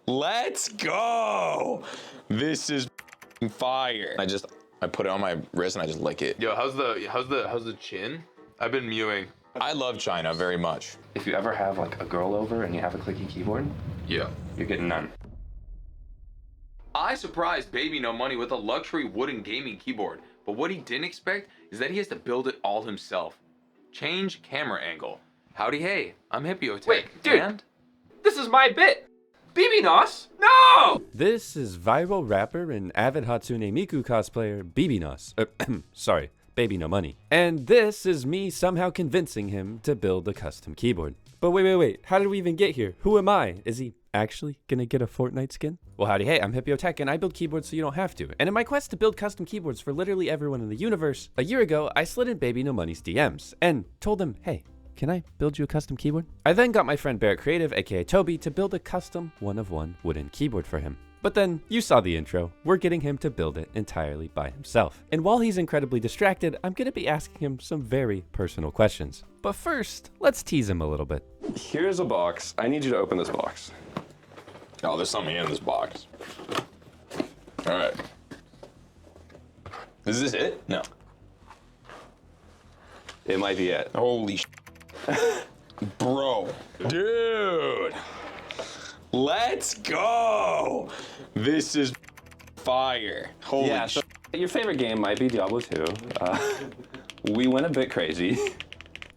Let's go. This is fire. I put it on my wrist and I just lick it. Yo, how's the chin? I've been mewing. I love China very much. If you ever have like a girl over and you have a clicky keyboard, Yeah. you're getting none. I surprised Baby No Money with a luxury wooden gaming keyboard, but what he didn't expect is that he has to build it all himself. Change camera angle. Howdy hey, I'm Hipyo. Wait, dude. And This is my bit! BB Nos? No! This is viral rapper and avid Hatsune Miku cosplayer BB Nos. Sorry, Baby No Money. And this is me somehow convincing him to build a custom keyboard. But wait, how did we even get here? Who am I? Is he actually gonna get a Fortnite skin? Well, howdy, hey, I'm Hipyo Tech and I build keyboards so you don't have to. And in my quest to build custom keyboards for literally everyone in the universe, a year ago, I slid in Baby No Money's DMs and told him, hey, can I build you a custom keyboard? I then got my friend Barrett Creative, aka Toby, to build a custom one-of-one wooden keyboard for him. But then, you saw the intro, we're getting him to build it entirely by himself. And while he's incredibly distracted, I'm gonna be asking him some very personal questions. But first, let's tease him a little bit. Here's a box. I need you to open this box. Oh, there's something in this box. All right. Is this it? No. It might be it. Holy bro. Dude. Let's go. This is fire. Holy Yeah, so your favorite game might be Diablo 2. We went a bit crazy.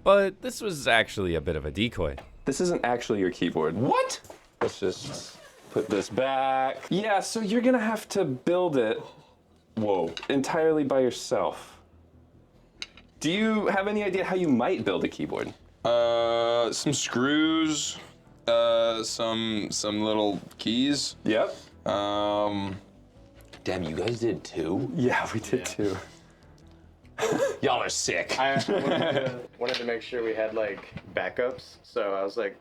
But this was actually a bit of a decoy. This isn't actually your keyboard. What? Let's just put this back. Yeah, so you're gonna have to build it, whoa, entirely by yourself. Do you have any idea how you might build a keyboard? Some screws, some little keys. Yep. Damn, you guys did too? Yeah, we did too. Y'all are sick. I wanted to make sure we had like backups, so I was like,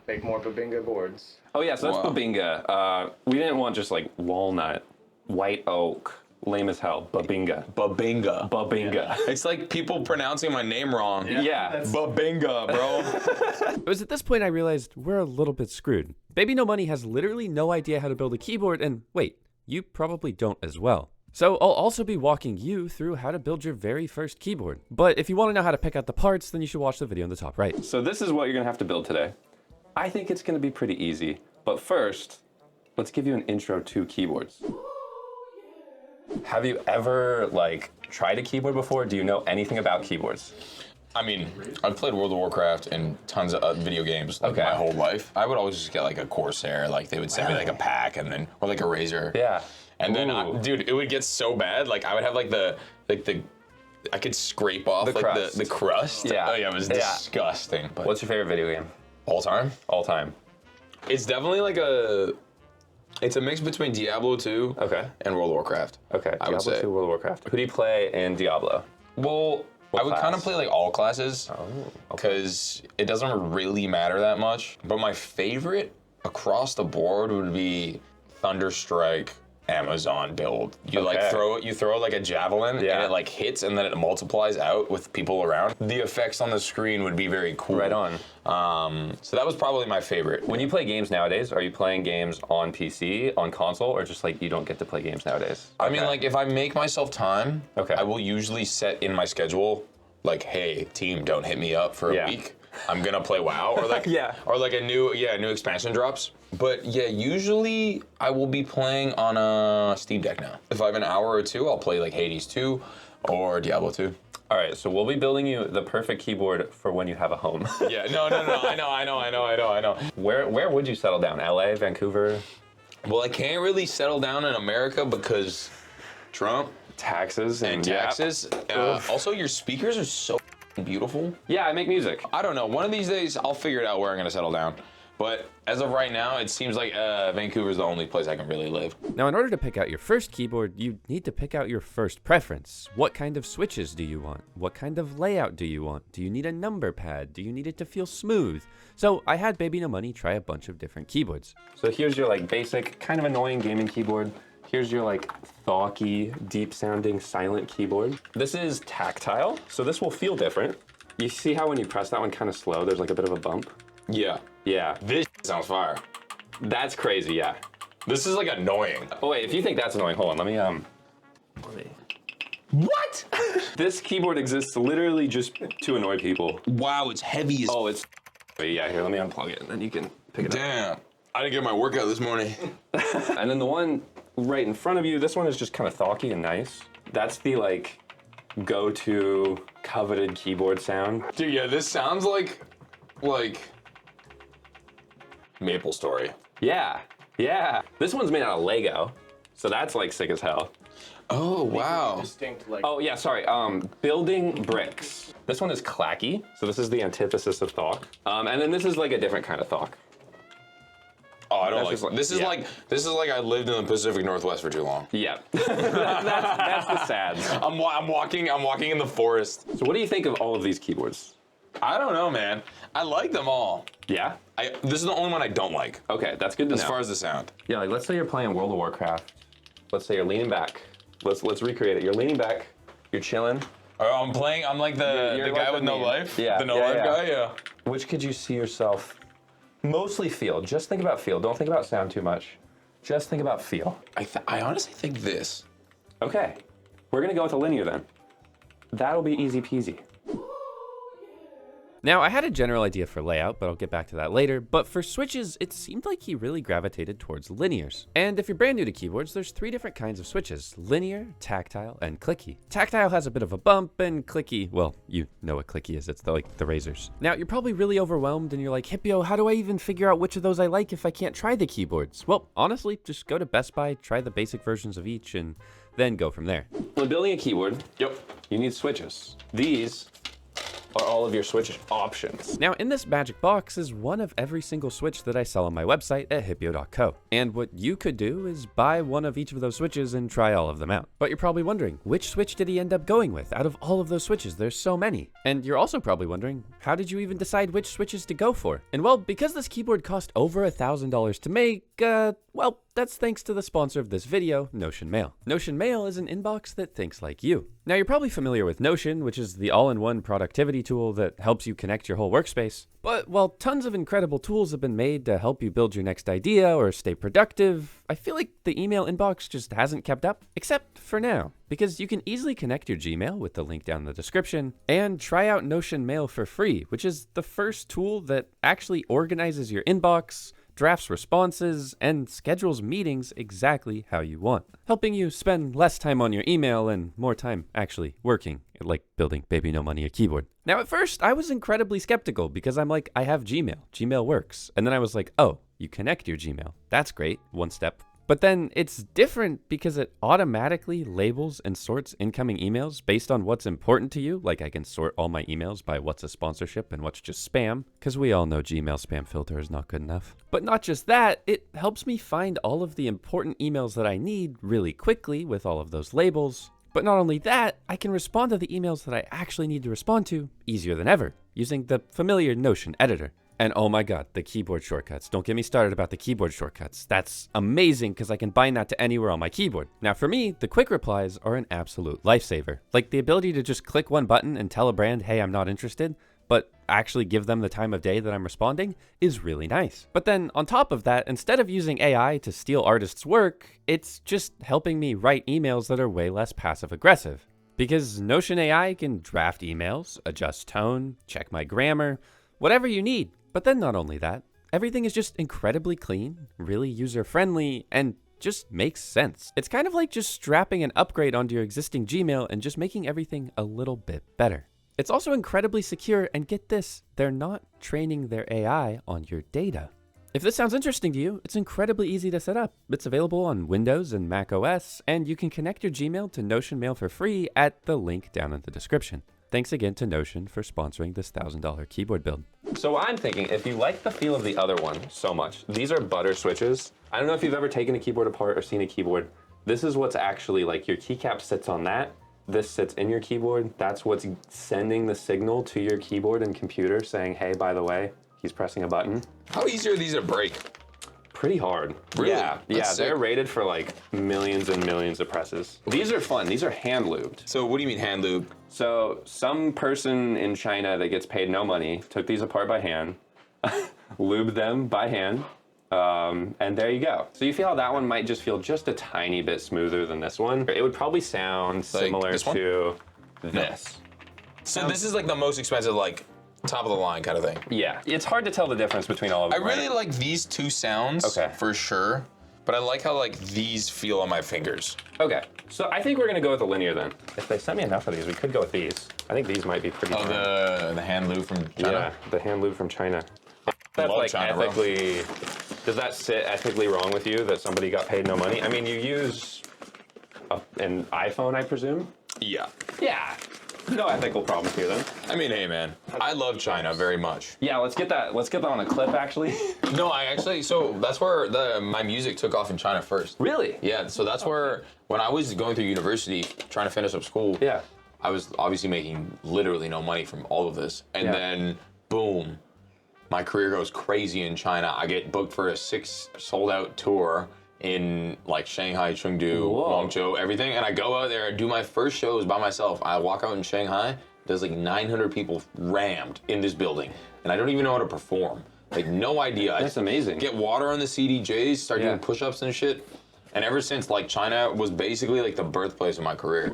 make more Babinga boards. Oh yeah, so that's Wow. Babinga. We didn't want just like walnut, white oak, lame as hell. Babinga. Babinga. Babinga. It's like people pronouncing my name wrong. Yeah. Babinga, bro. It was at this point I realized we're a little bit screwed. Baby No Money has literally no idea how to build a keyboard, and wait, you probably don't as well. So I'll also be walking you through how to build your very first keyboard. But if you want to know how to pick out the parts, then you should watch the video in the top right. So this is what you're gonna have to build today. I think it's gonna be pretty easy, but first, let's give you an intro to keyboards. Have you ever like tried a keyboard before? Do you know anything about keyboards? I mean, I've played World of Warcraft and tons of video games like Okay. my whole life. I would always just get like a Corsair, like they would send me like a pack and then, or like a Razer. Yeah. And then, Ooh. dude, it would get so bad. Like I would have like the, I could scrape off The like crust. the crust. Yeah. Oh yeah, it was Yeah. disgusting. But What's your favorite video game? all time? All time. It's definitely like it's a mix between Diablo 2 Okay. and World of Warcraft. Okay. I would Diablo say. 2, World of Warcraft. Who do you play in Diablo? Well, I would kind of class? play like all classes. Oh. Because it doesn't really matter that much. But my favorite across the board would be Thunderstrike Amazon build. You like Okay. throw like a javelin and Yeah. it like hits and then it multiplies out with people around. The effects on the screen would be very cool. Right on. So that was probably my favorite. When you play games nowadays, are you playing games on PC, on console, or just like you don't get to play games nowadays? I mean, like if I make myself time, Okay. I will usually set in my schedule like, hey, team, don't hit me up for a Yeah. week. I'm gonna play WoW or like Yeah. or like a new expansion drops. But yeah, usually I will be playing on a Steam Deck now. If I have an hour or two, I'll play like Hades 2 or Diablo 2. All right, so we'll be building you the perfect keyboard for when you have a home. Yeah, no, I know. Where would you settle down? LA, Vancouver? Well, I can't really settle down in America because Trump Taxes and yeah. taxes. Also, your speakers are so beautiful. Yeah, I make music. I don't know. One of these days, I'll figure it out where I'm gonna settle down. But as of right now, it seems like Vancouver's the only place I can really live. Now, in order to pick out your first keyboard, you need to pick out your first preference. What kind of switches do you want? What kind of layout do you want? Do you need a number pad? Do you need it to feel smooth? So I had Baby No Money try a bunch of different keyboards. So here's your like basic, kind of annoying gaming keyboard. Here's your like thawky, deep sounding silent keyboard. This is tactile, so this will feel different. You see how when you press that one kind of slow, there's like a bit of a bump? Yeah. Yeah. This sounds fire. That's crazy, yeah. This is like annoying. Oh wait, if you think that's annoying, hold on, let me. What? This keyboard exists literally just to annoy people. Wow, it's heavy as. Oh, it's. Wait, yeah, here, let me unplug it, and then you can pick it up. Damn. I didn't get my workout this morning. And then the one right in front of you, this one is just kind of thonky and nice. That's the like go-to coveted keyboard sound. Dude, yeah, this sounds like Maple Story. Yeah, yeah. This one's made out of Lego, so that's like sick as hell. Oh, wow. Distinct, like. Oh yeah, sorry. Building bricks. This one is clacky, so this is the antithesis of thonk. And then this is like a different kind of thonk. Oh, I don't That's like just like- this. Is yeah. this is like I lived in the Pacific Northwest for too long. Yeah, that's the sad. I'm walking in the forest. So what do you think of all of these keyboards? I don't know, man. I like them all. Yeah. This is the only one I don't like, Okay, that's good to as know. far as the sound. Yeah, like let's say you're playing World of Warcraft. Let's say you're leaning back. Let's recreate it. You're leaning back. You're chilling. Oh, I'm playing. I'm like You're the like guy the with no meme. life. Yeah, The no yeah, life yeah. guy. Yeah. Which could you see yourself mostly feel? Just think about feel. Don't think about sound too much. Just think about feel. I honestly think this. Okay, we're gonna go with a linear then. That'll be easy peasy. Now, I had a general idea for layout, but I'll get back to that later, but for switches, it seemed like he really gravitated towards linears. And if you're brand new to keyboards, there's 3 different kinds of switches: linear, tactile, and clicky. Tactile has a bit of a bump, and clicky, well, you know what clicky is, it's like the razors. Now, you're probably really overwhelmed and you're like, Hipyo, how do I even figure out which of those I like if I can't try the keyboards? Well, honestly, just go to Best Buy, try the basic versions of each, and then go from there. When building a keyboard, Yep. you need switches. These are all of your switch options. Now, in this magic box is one of every single switch that I sell on my website at hipyo.co. And what you could do is buy one of each of those switches and try all of them out. But you're probably wondering, which switch did he end up going with? Out of all of those switches, there's so many. And you're also probably wondering, how did you even decide which switches to go for? And well, because this keyboard cost over $1,000 to make, well, that's thanks to the sponsor of this video, Notion Mail. Notion Mail is an inbox that thinks like you. Now, you're probably familiar with Notion, which is the all-in-one productivity tool that helps you connect your whole workspace. But while tons of incredible tools have been made to help you build your next idea or stay productive, I feel like the email inbox just hasn't kept up, except for now. Because you can easily connect your Gmail with the link down in the description and try out Notion Mail for free, which is the first tool that actually organizes your inbox, drafts responses, and schedules meetings exactly how you want, helping you spend less time on your email and more time actually working, like building Baby No Money a keyboard. Now, at first, I was incredibly skeptical because I'm like, I have Gmail. Gmail works. And then I was like, oh, you connect your Gmail. That's great. One step. But then it's different because it automatically labels and sorts incoming emails based on what's important to you. Like I can sort all my emails by what's a sponsorship and what's just spam, because we all know Gmail spam filter is not good enough. But not just that, it helps me find all of the important emails that I need really quickly with all of those labels. But not only that, I can respond to the emails that I actually need to respond to easier than ever using the familiar Notion editor. And oh my god, the keyboard shortcuts. Don't get me started about the keyboard shortcuts. That's amazing because I can bind that to anywhere on my keyboard. Now for me, the quick replies are an absolute lifesaver. Like the ability to just click one button and tell a brand, hey, I'm not interested, but actually give them the time of day that I'm responding is really nice. But then on top of that, instead of using AI to steal artists' work, it's just helping me write emails that are way less passive aggressive. Because Notion AI can draft emails, adjust tone, check my grammar, whatever you need. But then not only that, everything is just incredibly clean, really user-friendly, and just makes sense. It's kind of like just strapping an upgrade onto your existing Gmail and just making everything a little bit better. It's also incredibly secure, and get this, they're not training their AI on your data. If this sounds interesting to you, it's incredibly easy to set up. It's available on Windows and Mac OS, and you can connect your Gmail to Notion Mail for free at the link down in the description. Thanks again to Notion for sponsoring this $1,000 keyboard build. So I'm thinking, if you like the feel of the other one so much, these are butter switches. I don't know if you've ever taken a keyboard apart or seen a keyboard. This is what's actually like your keycap sits on that. This sits in your keyboard. That's what's sending the signal to your keyboard and computer saying, hey, by the way, he's pressing a button. How easy are these to break? Pretty hard. Really? Yeah, That's they're sick. rated for like millions and millions of presses. These are fun. These are hand lubed. So what do you mean hand lube? So some person in China that gets paid no money took these apart by hand, lubed them by hand, And there you go. So you feel how that one might just feel just a tiny bit smoother than this one. It would probably sound similar this one? to this. So this is like the most expensive, like top of the line kind of thing. Yeah, it's hard to tell the difference between all of I them. really right? like these two sounds for sure, but I like how like these feel on my fingers. Okay, so I think we're gonna go with the linear then. If they sent me enough of these, we could go with these. I think these might be pretty. Oh, the hand lube from China. Yeah, the hand lube from China. That's love like China, bro. ethically. Does that sit ethically wrong with you that somebody got paid no money? I mean, you use an iPhone, I presume. Yeah. Yeah. No ethical problems here then. I mean, hey man, I love China very much. Yeah, let's get that on a clip actually. No, I actually, so that's where my music took off in China first. Really? Yeah, so that's where, when I was going through university, trying to finish up school, Yeah. I was obviously making literally no money from all of this. And then, boom, my career goes crazy in China. I get booked for a 6 sold-out tour in like Shanghai, Chengdu, Whoa. Guangzhou, everything. And I go out there and do my first shows by myself. I walk out in Shanghai, there's like 900 people rammed in this building. And I don't even know how to perform. Like, no idea. That's amazing. Get water on the CDJs, start Yeah. doing push-ups and shit. And ever since, like, China was basically like the birthplace of my career.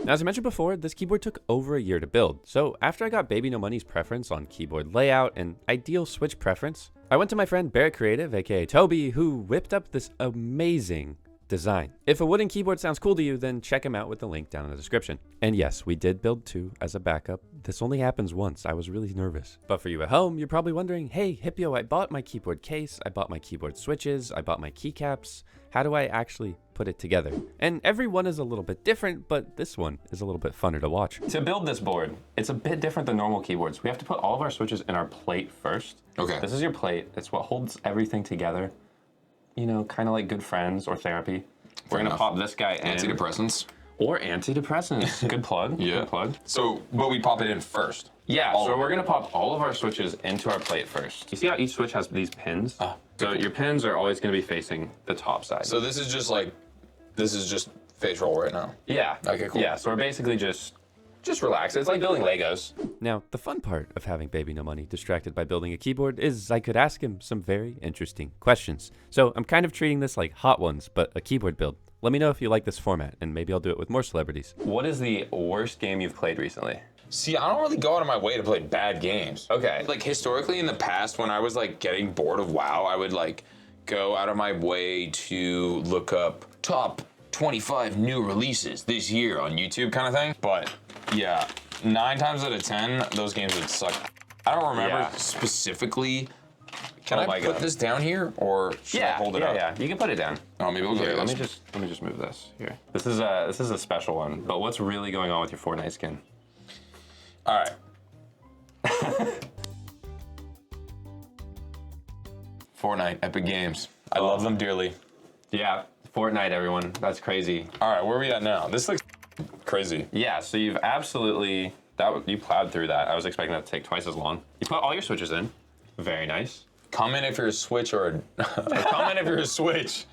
Now, as I mentioned before, this keyboard took over a year to build. So after I got Baby No Money's preference on keyboard layout and ideal switch preference, I went to my friend Barrett Creative, aka Toby, who whipped up this amazing design. If a wooden keyboard sounds cool to you, then check him out with the link down in the description. And yes, we did build 2 as a backup. This only happens once. I was really nervous. But for you at home, you're probably wondering, hey, Hipyo, I bought my keyboard case, I bought my keyboard switches, I bought my keycaps. How do I actually put it together? And every one is a little bit different, but this one is a little bit funner to watch. To build this board, it's a bit different than normal keyboards. We have to put all of our switches in our plate first. Okay. This is your plate. It's what holds everything together. You know, kind of like good friends or therapy. We're gonna enough. pop this guy in. Antidepressants. Or antidepressants. Good plug. Yeah. Good plug. So, but we pop it in first. Yeah, All so of we're it. gonna pop all of our switches into our plate first. You see how each switch has these pins? So your pins are always gonna be facing the top side. So this is just like, this is just face roll right now. yeah. Okay, cool. Yeah, so we're basically just relax. It's like building Legos. Now, the fun part of having Baby No Money distracted by building a keyboard is I could ask him some very interesting questions. So I'm kind of treating this like Hot Ones, but a keyboard build. Let me know if you like this format, and maybe I'll do it with more celebrities. What is the worst game you've played recently? See, I don't really go out of my way to play bad games. Okay. Like historically in the past, when I was like getting bored of WoW, I would like go out of my way to look up top 25 new releases this year on YouTube kind of thing. But yeah, 9 times out of 10, those games would suck. I don't remember Yeah. specifically. Can Oh I my put God. this down here or should I hold it up? Yeah, you can put it down. Oh, maybe we'll go Here, like let me this. just move this here. This is a special one. But what's really going on with your Fortnite skin? All right. Fortnite, Epic Games. I love them dearly. Yeah, Fortnite, everyone. That's crazy. All right, where are we at now? This looks crazy. Yeah, so you've absolutely you plowed through that. I was expecting that to take twice as long. You put all your switches in. Very nice. Comment if you're a Switch or comment if you're a Switch.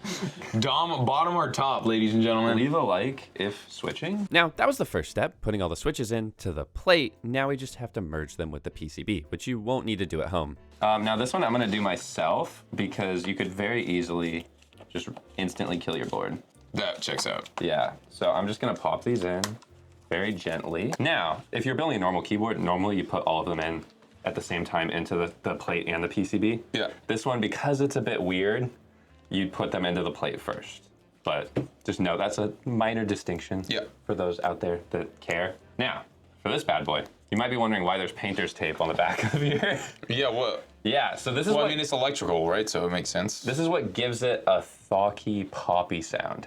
Bottom or top, ladies and gentlemen. Leave a like if switching. Now, that was the first step, putting all the switches into the plate. Now we just have to merge them with the PCB, which you won't need to do at home. Now this one I'm gonna do myself because you could very easily just instantly kill your board. That checks out. Yeah, so I'm just gonna pop these in very gently. Now, if you're building a normal keyboard, normally you put all of them in at the same time into the plate and the PCB. Yeah. This one, because it's a bit weird, you'd put them into the plate first. But just know that's a minor distinction for those out there that care. Now, for this bad boy, you might be wondering why there's painter's tape on the back of here. Yeah, what? Yeah, so this is Well, what I mean, it's electrical, right? So it makes sense. this is what gives it a thawky, poppy sound.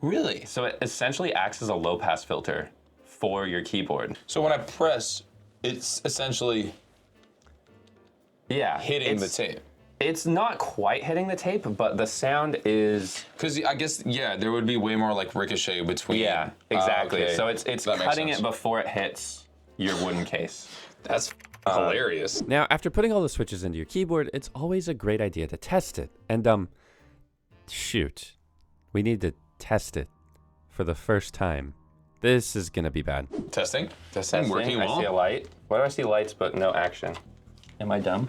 Really? So it essentially acts as a low-pass filter for your keyboard. So when I press, it's essentially Yeah, hitting the it's- tape. It's not quite hitting the tape, but the sound is. Because I guess, yeah, there would be way more like ricochet between. Yeah, exactly. Okay. So it's That makes cutting sense. it before it hits your wooden case. That's hilarious. Now, after putting all the switches into your keyboard, it's always a great idea to test it. And, shoot. We need to test it for the first time. This is gonna be bad. Testing? Testing, working I see a well. light. Why do I see lights but no action? Am I dumb?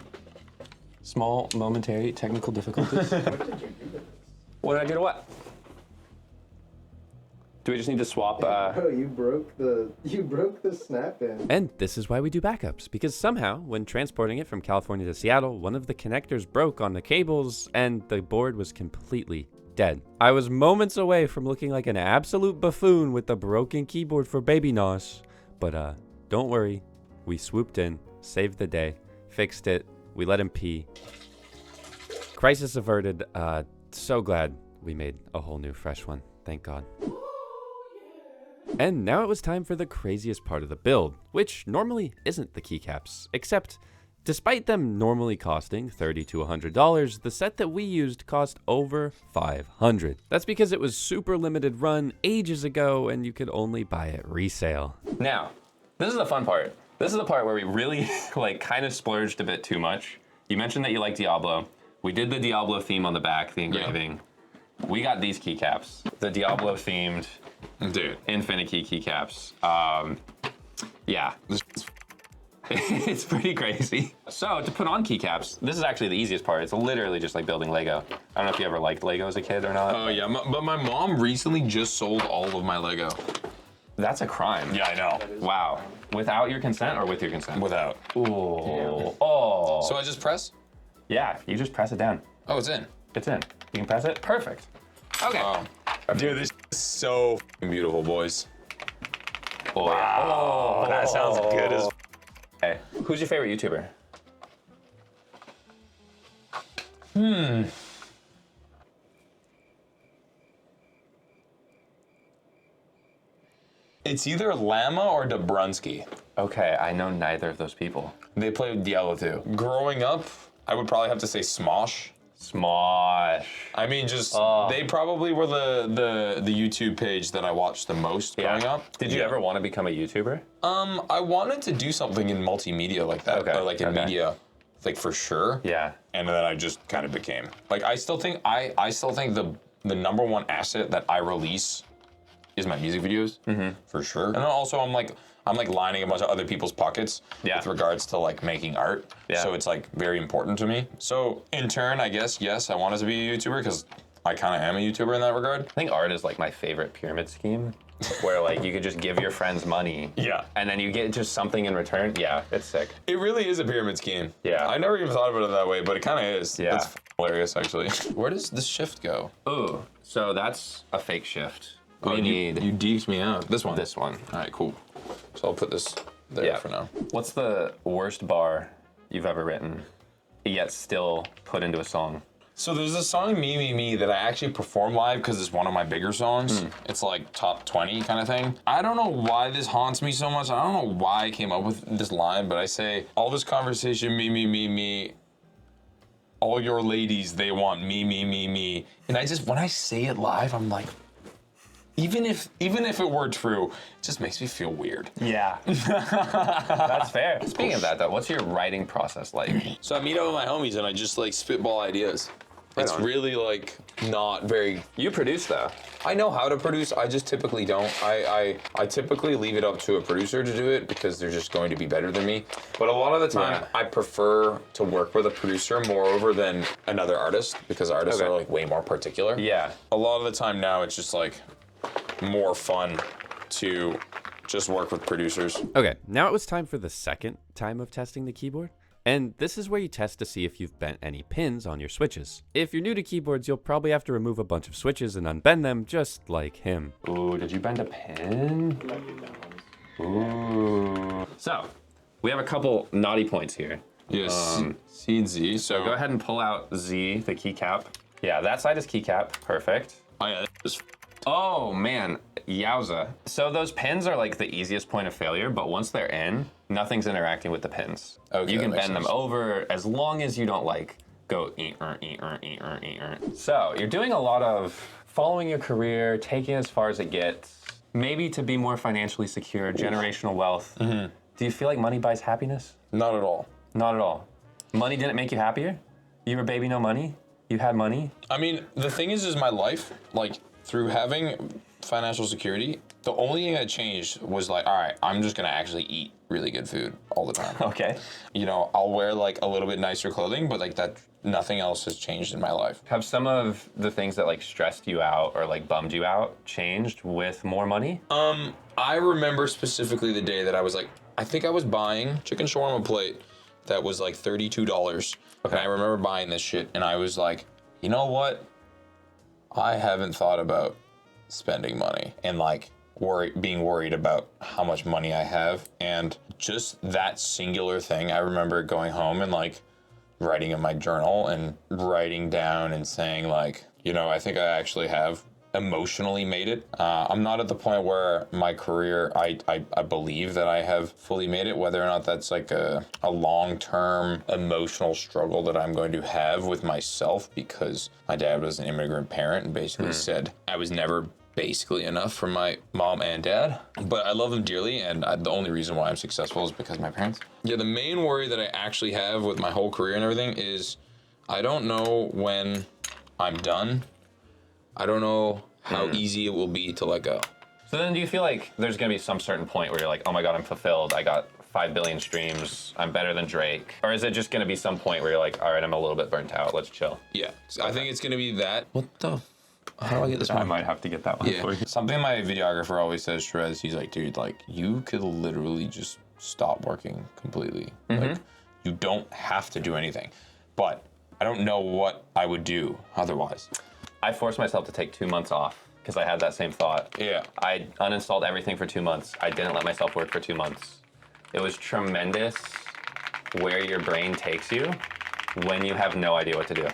Small momentary technical difficulties. What did I do to what? Do we just need to swap? Oh, you broke the snap in. And this is why we do backups, because somehow, when transporting it from California to Seattle, one of the connectors broke on the cables and the board was completely dead. I was moments away from looking like an absolute buffoon with the broken keyboard for Baby Nos, but don't worry, we swooped in, saved the day, fixed it, we let him pee. Crisis averted. So glad we made a whole new fresh one, thank God. And now it was time for the craziest part of the build, which normally isn't the keycaps, except despite them normally costing $30 to $100, the set that we used cost over $500. That's because it was super limited run ages ago and you could only buy it resale. Now, this is the fun part. This is the part where we really kind of splurged a bit too much. You mentioned that you like Diablo. We did the Diablo theme on the back, the engraving. Yeah. We got these keycaps, the Diablo themed Infinity keycaps. Yeah, it's pretty crazy. So to put on keycaps, this is actually the easiest part. It's literally just like building Lego. I don't know if you ever liked Lego as a kid or not. Oh yeah, but my mom recently just sold all of my Lego. That's a crime. Yeah, I know. Wow. Without your consent or with your consent? Without. Ooh. Yeah. Oh. So I just press? Yeah, you just press it down. Oh, it's in. It's in. You can press it. Perfect. Okay. Dude, this is so beautiful, boys. Wow. Oh, that sounds good as. Okay. Who's your favorite YouTuber? It's either Llama or Dobrunsky. Okay, I know neither of those people. They played Diablo 2. Growing up, I would probably have to say Smosh. Smosh. I mean, just they probably were the YouTube page that I watched the most growing up. Did you ever want to become a YouTuber? I wanted to do something in multimedia like that, or like in media, like for sure. Yeah. And then I just kind of became like I still think the number one asset that I release is my music videos, for sure. And then also I'm like lining a bunch of other people's pockets with regards to like making art. Yeah. So it's like very important to me. So in turn, I guess, yes, I wanted to be a YouTuber because I kind of am a YouTuber in that regard. I think art is like my favorite pyramid scheme where like you could just give your friends money. Yeah. And then you get just something in return. Yeah, it's sick. It really is a pyramid scheme. Yeah. I never even thought about it that way, but it kind of is. Yeah. It's hilarious, actually. Where does the shift go? Ooh, so that's a fake shift. You deked me out. This one? This one. All right, cool. So I'll put this there for now. What's the worst bar you've ever written, yet still put into a song? So there's a song, Me, Me, Me, that I actually perform live because it's one of my bigger songs. It's like top 20 kind of thing. I don't know why this haunts me so much. I don't know why I came up with this line, but I say, all this conversation, me, me, me, me. All your ladies, they want me, me, me, me. And I just, when I say it live, I'm like, even if it were true, it just makes me feel weird. Yeah. That's fair. Speaking of that though, what's your writing process like? So I meet up with my homies and I just like spitball ideas. It's really like not very. You produce though. I know how to produce. I just typically don't. I typically leave it up to a producer to do it because they're just going to be better than me. But a lot of the time, I prefer to work with a producer moreover than another artist because artists are like way more particular. Yeah. A lot of the time now, it's just like more fun to just work with producers. Okay, now it was time for the second time of testing the keyboard. And this is where you test to see if you've bent any pins on your switches. If you're new to keyboards, you'll probably have to remove a bunch of switches and unbend them just like him. Ooh, did you bend a pin? Ooh. So, we have a couple naughty points here. Yes, C and Z. So go ahead and pull out Z, the keycap. Yeah, that side is keycap. Perfect. Oh yeah, just. Oh man, yowza. So those pins are like the easiest point of failure, but once they're in, nothing's interacting with the pins. Okay, you can that makes bend them sense. over as long as you don't like go So you're doing a lot of following your career, taking it as far as it gets, maybe to be more financially secure, generational wealth. Do you feel like money buys happiness? Not at all. Not at all. Money didn't make you happier? You were baby no money? You had money? I mean, the thing is my life, like, through having financial security. The only thing that changed was like, all right, I'm just gonna actually eat really good food all the time. Okay. You know, I'll wear like a little bit nicer clothing, but like that, nothing else has changed in my life. Have some of the things that like stressed you out or like bummed you out changed with more money? I remember specifically the day that I was like, I think I was buying chicken shawarma plate that was like $32. And I remember buying this shit and I was like, you know what? I haven't thought about spending money and like being worried about how much money I have. And just that singular thing, I remember going home and like writing in my journal and writing down and saying like, you know, I think I actually have emotionally made it. I'm not at the point where my career, I believe that I have fully made it, whether or not that's like a long-term emotional struggle that I'm going to have with myself, because my dad was an immigrant parent and basically said I was never basically enough for my mom and dad. But I love them dearly, and the only reason why I'm successful is because of my parents. Yeah, the main worry that I actually have with my whole career and everything is I don't know when I'm done. I don't know how easy it will be to let go. So then do you feel like there's gonna be some certain point where you're like, oh my God, I'm fulfilled. I got 5 billion streams. I'm better than Drake. Or is it just gonna be some point where you're like, all right, I'm a little bit burnt out. Let's chill. Yeah, I think it's gonna be that. What the? How do I get this one? I might have to get that one for you. Something my videographer always says, Shrez, he's like, dude, like you could literally just stop working completely. Like you don't have to do anything. But I don't know what I would do otherwise. I forced myself to take 2 months off because I had that same thought. Yeah. I uninstalled everything for 2 months. I didn't let myself work for 2 months. It was tremendous where your brain takes you when you have no idea what to do.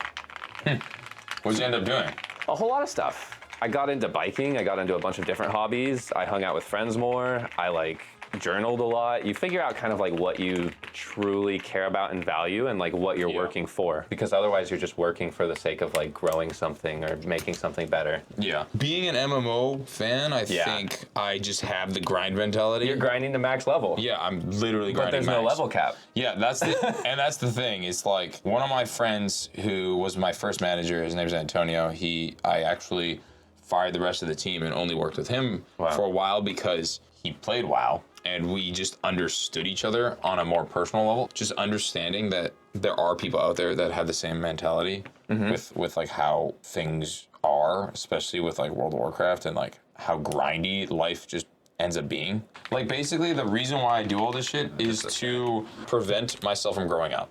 What'd you end up doing? A whole lot of stuff. I got into biking. I got into a bunch of different hobbies. I hung out with friends more. I like journaled a lot. You figure out kind of like what you truly care about and value and like what you're working for, because otherwise you're just working for the sake of like growing something or making something better. Yeah. Being an MMO fan, I think I just have the grind mentality. You're grinding to max level. Yeah, I'm literally grinding. But there's no level cap. Yeah, that's the and that's the thing. It's like one of my friends who was my first manager, his name's Antonio, I actually fired the rest of the team and only worked with him for a while because he played WoW. And we just understood each other on a more personal level. Just understanding that there are people out there that have the same mentality with like how things are, especially with like World of Warcraft and like how grindy life just ends up being. Like basically the reason why I do all this shit is to prevent myself from growing up.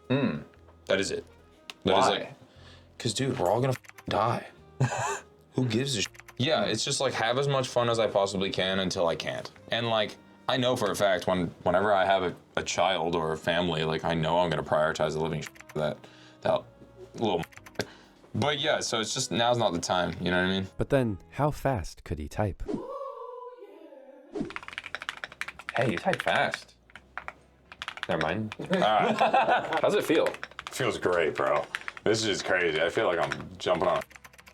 That is it. That is like, cause dude, we're all gonna die. Who gives a shit? Yeah, it's just like have as much fun as I possibly can until I can't. And like, I know for a fact whenever I have a child or a family, like I know I'm gonna prioritize the living that little. But yeah, so it's just now's not the time, you know what I mean? But then, how fast could he type? Hey, you type fast. Never mind. All right. How's it feel? Feels great, bro. This is just crazy. I feel like I'm jumping on a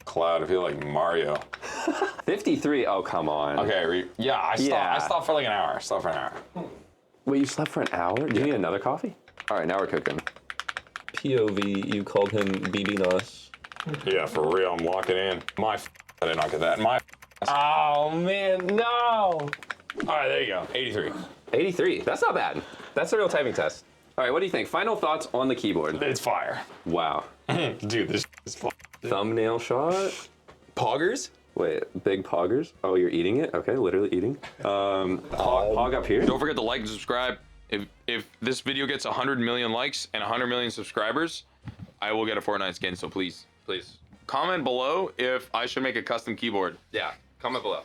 cloud. I feel like Mario. 53. Oh, come on. Okay, I stopped for like an hour. Wait, you slept for an hour? Do you need another coffee? All right, now we're cooking. POV, you called him BB Nos. Yeah, for real. I'm locking in. I did not get that. Oh, man, no. All right, there you go. 83. 83. That's not bad. That's a real typing test. All right, what do you think? Final thoughts on the keyboard. It's fire. Wow. Dude, this is fire. Thumbnail shot. Poggers? Wait, big poggers? Oh, you're eating it? Okay, literally eating. Pog up here. Don't forget to like and subscribe. If this video gets 100 million likes and 100 million subscribers, I will get a Fortnite skin, so please. Comment below if I should make a custom keyboard. Yeah, comment below.